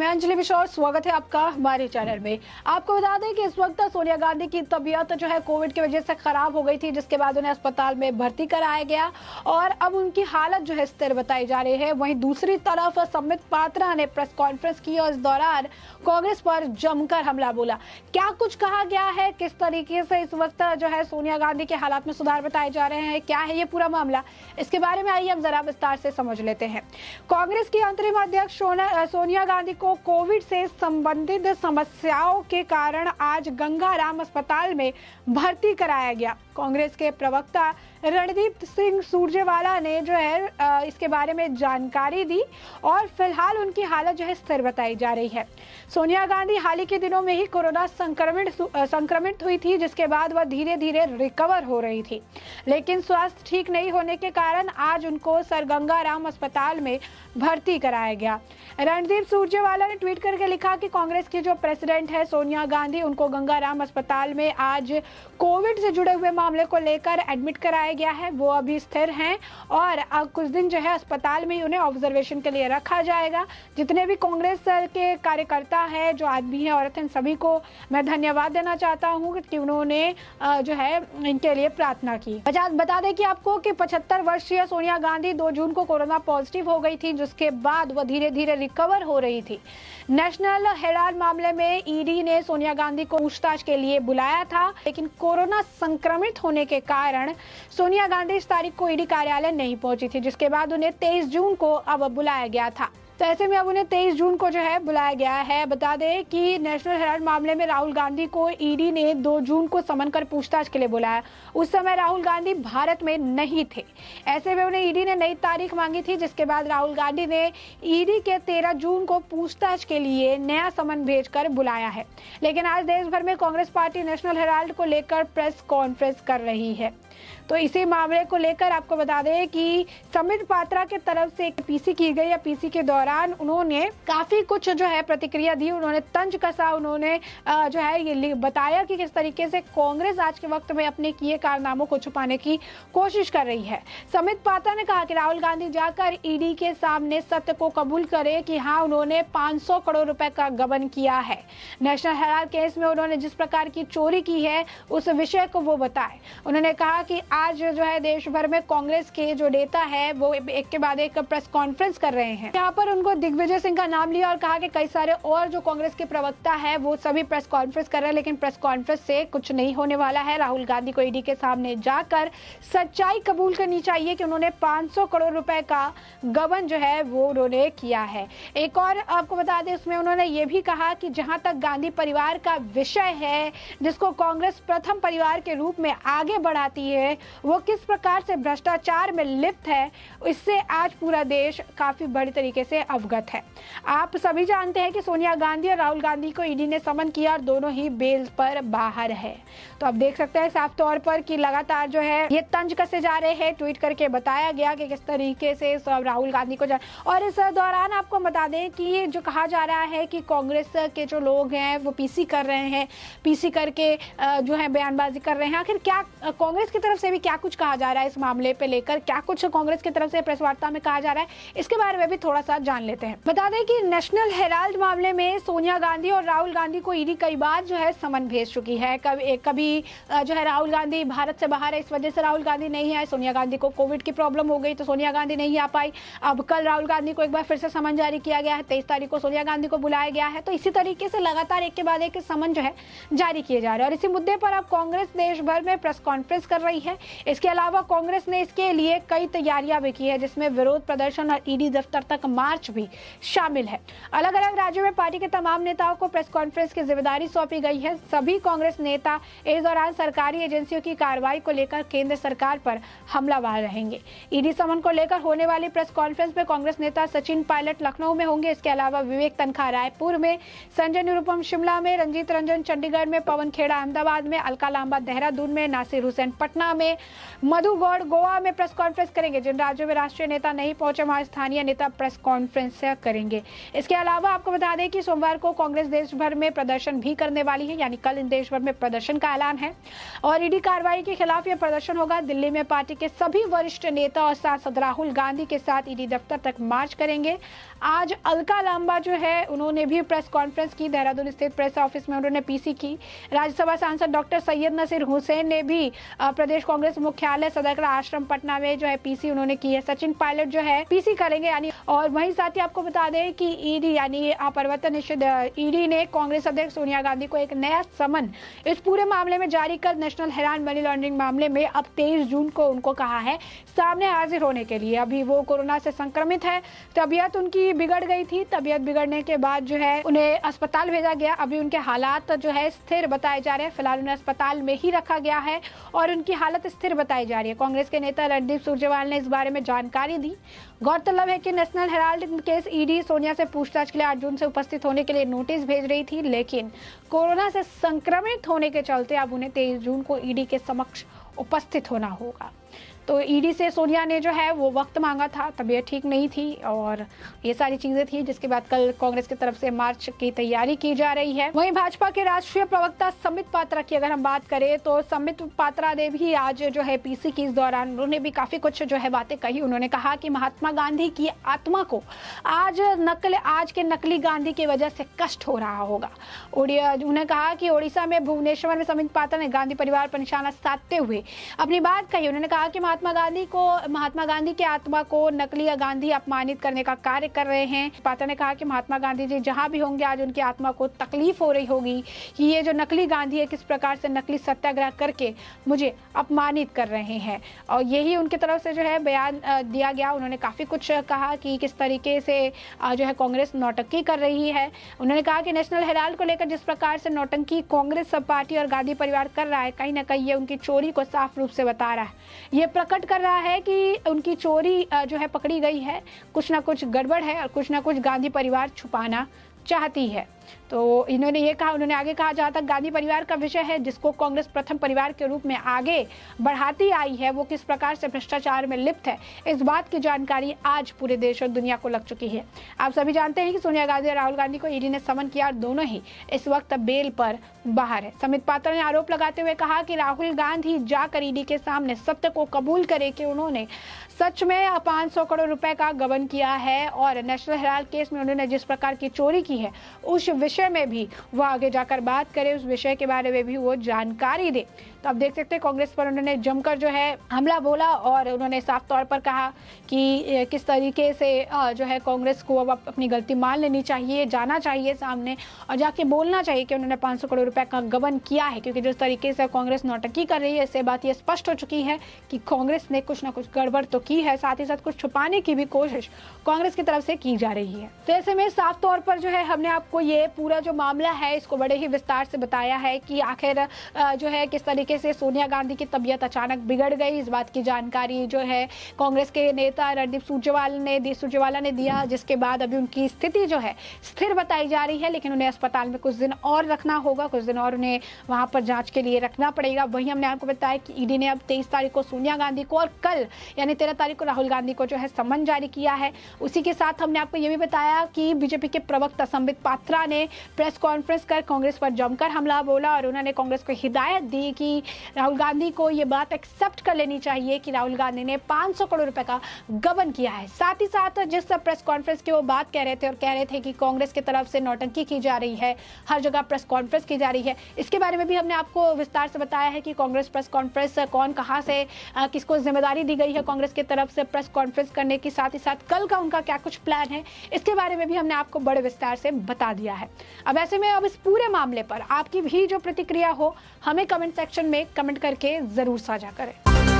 मैं अंजलि विश्वास, स्वागत है आपका हमारे चैनल में। आपको बता दें कि इस वक्त सोनिया गांधी की तबीयत जो है कोविड की वजह से खराब हो गई थी, जिसके बाद उन्हें अस्पताल में भर्ती कराया गया और अब उनकी हालत जो है स्थिर बताई जा रही है। वहीं दूसरी तरफ संबित पात्रा ने प्रेस कॉन्फ्रेंस की और इस दौरान कांग्रेस पर जमकर हमला बोला। क्या कुछ कहा गया है, किस तरीके से इस वक्त जो है सोनिया गांधी के हालात में सुधार बताए जा रहे हैं, क्या है ये पूरा मामला, इसके बारे में आइए हम जरा विस्तार से समझ लेते हैं। कांग्रेस की अंतरिम अध्यक्ष सोनिया गांधी को कोविड से संबंधित समस्याओं के कारण आज गंगाराम अस्पताल में भर्ती कराया गया। कांग्रेस के प्रवक्ता रणदीप सिंह सुरजेवाला ने जो है इसके बारे में जानकारी दी और फिलहाल उनकी हालत जो है स्थिर बताई जा रही है। सोनिया गांधी हाल ही के दिनों में ही कोरोना संक्रमित हुई थी, जिसके बाद वह धीरे धीरे रिकवर हो रही थी, लेकिन स्वास्थ्य ठीक नहीं होने के कारण आज उनको सर गंगाराम अस्पताल में भर्ती कराया गया। रणदीप सुरजेवाला ने ट्वीट करके लिखा कि कांग्रेस की जो प्रेसिडेंट है सोनिया गांधी, उनको गंगाराम अस्पताल में आज कोविड से जुड़े हुए मामले को लेकर एडमिट कराया गया है। वो अभी स्थिर हैं और अब कुछ दिन जो है अस्पताल में ही उन्हें ऑब्जर्वेशन के लिए रखा जाएगा। जितने भी कांग्रेस के कार्यकर्ता है, जो आदमी है औरत हैं, सभी को मैं धन्यवाद देना चाहता हूँ कि उन्होंने जो है इनके लिए प्रार्थना की। बता दें कि आपको कि 75 वर्षीय सोनिया गांधी 2 जून को कोरोना पॉजिटिव हो गई थी, जिसके बाद वह धीरे धीरे रिकवर हो रही थी। नेशनल हेराल्ड मामले में ईडी ने सोनिया गांधी को पूछताछ के लिए बुलाया था, लेकिन कोरोना संक्रमित होने के कारण सोनिया गांधी इस तारीख को ईडी कार्यालय नहीं पहुंची थी, जिसके बाद उन्हें 23 जून को अब बुलाया गया था। तो ऐसे में अब उन्हें 23 जून को जो है बुलाया गया है। बता दें कि नेशनल हेराल्ड मामले में राहुल गांधी को ईडी ने 2 जून को समन कर पूछताछ के लिए बुलाया। उस समय राहुल गांधी भारत में नहीं थे। ऐसे में उन्हें ईडी ने नई तारीख मांगी थी, जिसके बाद राहुल गांधी ने ईडी के 13 जून को पूछताछ के लिए नया समन भेजकर बुलाया है। लेकिन आज देश भर में कांग्रेस पार्टी नेशनल हेराल्ड को लेकर प्रेस कॉन्फ्रेंस कर रही है। तो इसी मामले को लेकर आपको बता दें कि संबित पात्रा के तरफ से पीसी की गई या पीसी के दौरान उन्होंने काफी कुछ जो है प्रतिक्रिया दी, उन्होंने तंज कसा, उन्होंने जो है ये बताया कि किस तरीके से कांग्रेस आज के वक्त में अपने किए कारनामों को छुपाने की कोशिश कर रही है। संबित पात्रा ने कहा कि राहुल गांधी जाकर ईडी के सामने सत्य को कबूल करे कि हाँ, उन्होंने 500 करोड़ रुपए का गबन किया है। नेशनल हेराल्ड केस में उन्होंने जिस प्रकार की चोरी की है उस विषय को वो बताए। उन्होंने कहा कि आज जो है देश भर में कांग्रेस के जो नेता है वो एक के बाद एक प्रेस कॉन्फ्रेंस कर रहे हैं। यहाँ पर उनको दिग्विजय सिंह का नाम लिया और कहा कि कई सारे और जो कांग्रेस के प्रवक्ता है वो सभी प्रेस कॉन्फ्रेंस कर रहे हैं, लेकिन प्रेस कॉन्फ्रेंस से कुछ नहीं होने वाला है। राहुल गांधी को ईडी के सामने जाकर सच्चाई कबूल करनी चाहिए कि उन्होंने 500 करोड़ रुपए का गबन जो है वो उन्होंने किया है। एक और आपको बता दें, उसमें उन्होंने ये भी कहा कि जहां तक गांधी परिवार का विषय है, जिसको कांग्रेस प्रथम परिवार के रूप में आगे बढ़ाती है, वो किस प्रकार से भ्रष्टाचार में लिप्त है, इससे आज पूरा देश काफी बड़ी तरीके से अवगत है। आप सभी जानते हैं कि सोनिया गांधी और राहुल गांधी को ईडी ने समन किया और दोनों ही बेल पर बाहर है। तो आप देख सकते हैं साफ तौर पर कि लगातार जो है ये तंज कसे जा रहे हैं। ट्वीट करके बताया गया कि किस तरीके से राहुल गांधी को और इस दौरान आपको बता दें कि ये जो कहा जा रहा है कि कांग्रेस के जो लोग हैं वो पीसी कर रहे हैं, पीसी करके जो है बयानबाजी कर रहे हैं। आखिर क्या कांग्रेस की तरफ से भी क्या कुछ कहा जा रहा है इस मामले पे लेकर, क्या कुछ कांग्रेस की तरफ से प्रेस वार्ता में कहा जा रहा है, इसके बारे में भी थोड़ा सा जान लेते हैं। बता दें कि नेशनल हेराल्ड मामले में सोनिया गांधी और राहुल गांधी को ईडी कई बार जो है समन भेज चुकी है। कभी जो है राहुल गांधी भारत से बाहर है, इस वजह से राहुल गांधी नहीं आए। सोनिया गांधी को कोविड की प्रॉब्लम हो गई तो सोनिया गांधी नहीं आ पाई। अब कल राहुल गांधी को एक बार फिर से समन जारी किया गया है, 23 तारीख को सोनिया गांधी को बुलाया गया है। तो इसी तरीके से लगातार एक के बाद एक समन जो है जारी किए जा रहे हैं और इसी मुद्दे पर अब कांग्रेस देश भर में प्रेस कॉन्फ्रेंस कर रही है। इसके अलावा कांग्रेस ने इसके लिए कई तैयारियां भी की है, जिसमें विरोध प्रदर्शन और ईडी दफ्तर तक मार्च भी शामिल है। अलग अलग राज्यों में पार्टी के तमाम नेताओं को प्रेस कॉन्फ्रेंस की जिम्मेदारी सौंपी गई है। सभी कांग्रेस नेता इस दौरान सरकारी एजेंसियों की कार्रवाई को लेकर केंद्र सरकार पर हमलावर रहेंगे। ईडी समन को लेकर होने वाली प्रेस कॉन्फ्रेंस में कांग्रेस नेता सचिन पायलट लखनऊ में होंगे। इसके अलावा विवेक तनखा रायपुर में, संजय निरुपम शिमला में, रंजीत रंजन चंडीगढ़ में, पवन खेड़ा अहमदाबाद में, अलका लांबा देहरादून में, नासिर हुसैन पटना में, मधु गौड़ गोवा में प्रेस कॉन्फ्रेंस करेंगे। जिन राज्यों में राष्ट्रीय नेता नहीं पहुंचे वहां स्थानीय नेता प्रेस कॉन्फ्रेंस कॉन्फ्रेंस करेंगे। इसके अलावा आपको बता दें कि सोमवार को कांग्रेस देश भर में प्रदर्शन भी करने वाली है, यानी कल देश भर में प्रदर्शन का ऐलान है और ईडी कार्रवाई के खिलाफ यह प्रदर्शन होगा। दिल्ली में पार्टी के सभी वरिष्ठ नेता और सांसद राहुल गांधी के साथ ईडी दफ्तर तक मार्च करेंगे। आज अलका लांबा जो है उन्होंने भी प्रेस कॉन्फ्रेंस की, देहरादून स्थित प्रेस ऑफिस में उन्होंने पीसी की। राज्यसभा सांसद डॉक्टर सैयद नसीर हुसैन ने भी प्रदेश कांग्रेस मुख्यालय सदरकला आश्रम पटना में जो है पीसी उन्होंने की है। सचिन पायलट जो है पीसी करेंगे यानी। और वहीं साथ ही आपको बता दें कि ईडी यानी प्रवर्तन निषेध ईडी ने कांग्रेस अध्यक्ष सोनिया गांधी को एक नया समन इस पूरे मामले में जारी कर नेशनल हेराल्ड मनी लॉन्ड्रिंग मामले में अब 23 जून को उनको कहा है सामने हाजिर होने के लिए। अभी वो कोरोना से संक्रमित है, तबीयत उनकी बिगड़ गई थी। तबीयत बिगड़ने के बाद जो है उन्हें अस्पताल भेजा गया। अभी उनके हालात जो है स्थिर बताए जा रहे हैं। फिलहाल उन्हें अस्पताल में ही रखा गया है और उनकी हालत स्थिर बताई जा रही है। कांग्रेस के नेता रणदीप सुरजेवाला ने इस बारे में जानकारी दी। गौरतलब है कि national Herald case ED Sonia से पूछताछ के लिए 8 जून से उपस्थित होने के लिए नोटिस भेज रही थी, लेकिन कोरोना से संक्रमित होने के चलते अब उन्हें 23 जून को ईडी के समक्ष उपस्थित होना होगा। तो ईडी से सोनिया ने जो है वो वक्त मांगा था, तबीयत ठीक नहीं थी और ये सारी चीजें थी, जिसके बाद कल कांग्रेस की तरफ से मार्च की तैयारी की जा रही है। वहीं भाजपा के राष्ट्रीय प्रवक्ता संबित पात्रा की अगर हम बात करें तो संबित पात्रा ने भी आज जो है पीसी की, इस दौरान उन्होंने भी काफी कुछ जो है बातें कही। उन्होंने कहा कि महात्मा गांधी की आत्मा को आज के नकली गांधी की वजह से कष्ट हो रहा होगा। उन्होंने कहा कि ओडिशा में भुवनेश्वर में संबित पात्रा ने गांधी परिवार पर निशाना साधते हुए अपनी बात कही। उन्होंने कहा कि महात्मा गांधी की आत्मा को नकली गांधी अपमानित करने का कार्य कर रहे हैं। पात्रा ने कहा कि महात्मा गांधी जी जहां भी होंगे आज उनकी आत्मा को तकलीफ हो रही होगी कि ये जो नकली गांधी है किस प्रकार से नकली सत्याग्रह करके मुझे अपमानित कर रहे हैं, और यही उनकी तरफ से जो है बयान दिया गया। उन्होंने काफी कुछ कहा कि किस तरीके से जो है कांग्रेस नौटंकी कर रही है। उन्होंने कहा कि नेशनल हेराल्ड को लेकर जिस प्रकार से नौटंकी कांग्रेस पार्टी और गांधी परिवार कर रहा है, कहीं ना कहीं ये उनकी चोरी को साफ रूप से बता रहा है। ये प्रकट कर रहा है कि उनकी चोरी जो है पकड़ी गई है, कुछ ना कुछ गड़बड़ है और कुछ ना कुछ गांधी परिवार छुपाना चाहती है। तो इन्होंने ये कहा, उन्होंने आगे कहा, जहां तक गांधी परिवार का विषय है जिसको कांग्रेस प्रथम परिवार के रूप में आगे बढ़ाती आई है, वो किस प्रकार से भ्रष्टाचार में लिप्त है, इस बात की जानकारी आज पूरे देश और दुनिया को लग चुकी है। आप सभी जानते हैं कि सोनिया गांधी और राहुल गांधी को ईडी ने समन किया और दोनों ही इस वक्त बेल पर बाहर है। संबित पात्रा ने आरोप लगाते हुए कहा कि राहुल गांधी जाकर ईडी के सामने सत्य को कबूल करे कि उन्होंने सच में 500 करोड़ रुपए का गबन किया है और नेशनल हेराल्ड केस में उन्होंने जिस प्रकार की चोरी की है उस विषय में भी वो आगे जाकर बात करे, उस विषय के बारे में भी वो जानकारी दे। तो आप देख सकते हैं कांग्रेस पर उन्होंने जमकर जो है हमला बोला और उन्होंने साफ तौर पर कहा कि किस तरीके से जो है कांग्रेस को अब अपनी गलती मान लेनी चाहिए, जाना चाहिए सामने और जाके बोलना चाहिए कि उन्होंने 500 करोड़ रुपए का गबन किया है, क्योंकि जिस तरीके से कांग्रेस नौटंकी कर रही है इससे बात ये स्पष्ट हो चुकी है कि कांग्रेस ने कुछ ना कुछ गड़बड़ तो की है, साथ ही साथ कुछ छुपाने की भी कोशिश कांग्रेस की तरफ से की जा रही है। तो ऐसे में साफ तौर पर जो है हमने आपको ये पूरा जो मामला है इसको बड़े ही विस्तार से बताया है कि आखिर जो है किस तरीके से सोनिया गांधी की तबीयत अचानक बिगड़ गई। इस बात की जानकारी जो है कांग्रेस के नेता रणदीप सुरजेवाला ने दिया, जिसके बाद अभी उनकी स्थिति जो है स्थिर बताई जा रही है, लेकिन उन्हें अस्पताल में कुछ दिन और रखना होगा, कुछ दिन और उन्हें वहां पर जांच के लिए रखना पड़ेगा। वहीं हमने आपको बताया कि ईडी ने अब 23 तारीख को सोनिया गांधी को और कल यानी 13 तारीख को राहुल गांधी को जो है समन जारी किया है। उसी के साथ हमने आपको ये भी बताया कि बीजेपी के प्रवक्ता संबित पात्रा ने प्रेस कॉन्फ्रेंस कर कांग्रेस पर जमकर हमला बोला और उन्होंने कांग्रेस को हिदायत दी कि राहुल गांधी को ये बात एक्सेप्ट कर लेनी चाहिए कि राहुल गांधी ने 500 करोड़ रुपए का गबन किया है। साथ ही साथ जिस प्रेस कॉन्फ्रेंस की वो बात कह रहे थे और कह रहे थे कि कांग्रेस की तरफ से नौटंकी की जा रही है, हर जगह प्रेस कॉन्फ्रेंस की जा रही है, इसके बारे में भी हमने आपको विस्तार से बताया है कि कांग्रेस प्रेस कॉन्फ्रेंस कौन कहां से किसको जिम्मेदारी दी गई है कांग्रेस की तरफ से प्रेस कॉन्फ्रेंस करने की, साथ ही साथ कल का उनका क्या कुछ प्लान है, इसके बारे में भी हमने आपको बड़े विस्तार से बता दिया है। अब ऐसे में अब इस पूरे मामले पर आपकी भी जो प्रतिक्रिया हो हमें कमेंट सेक्शन में कमेंट करके जरूर साझा करें।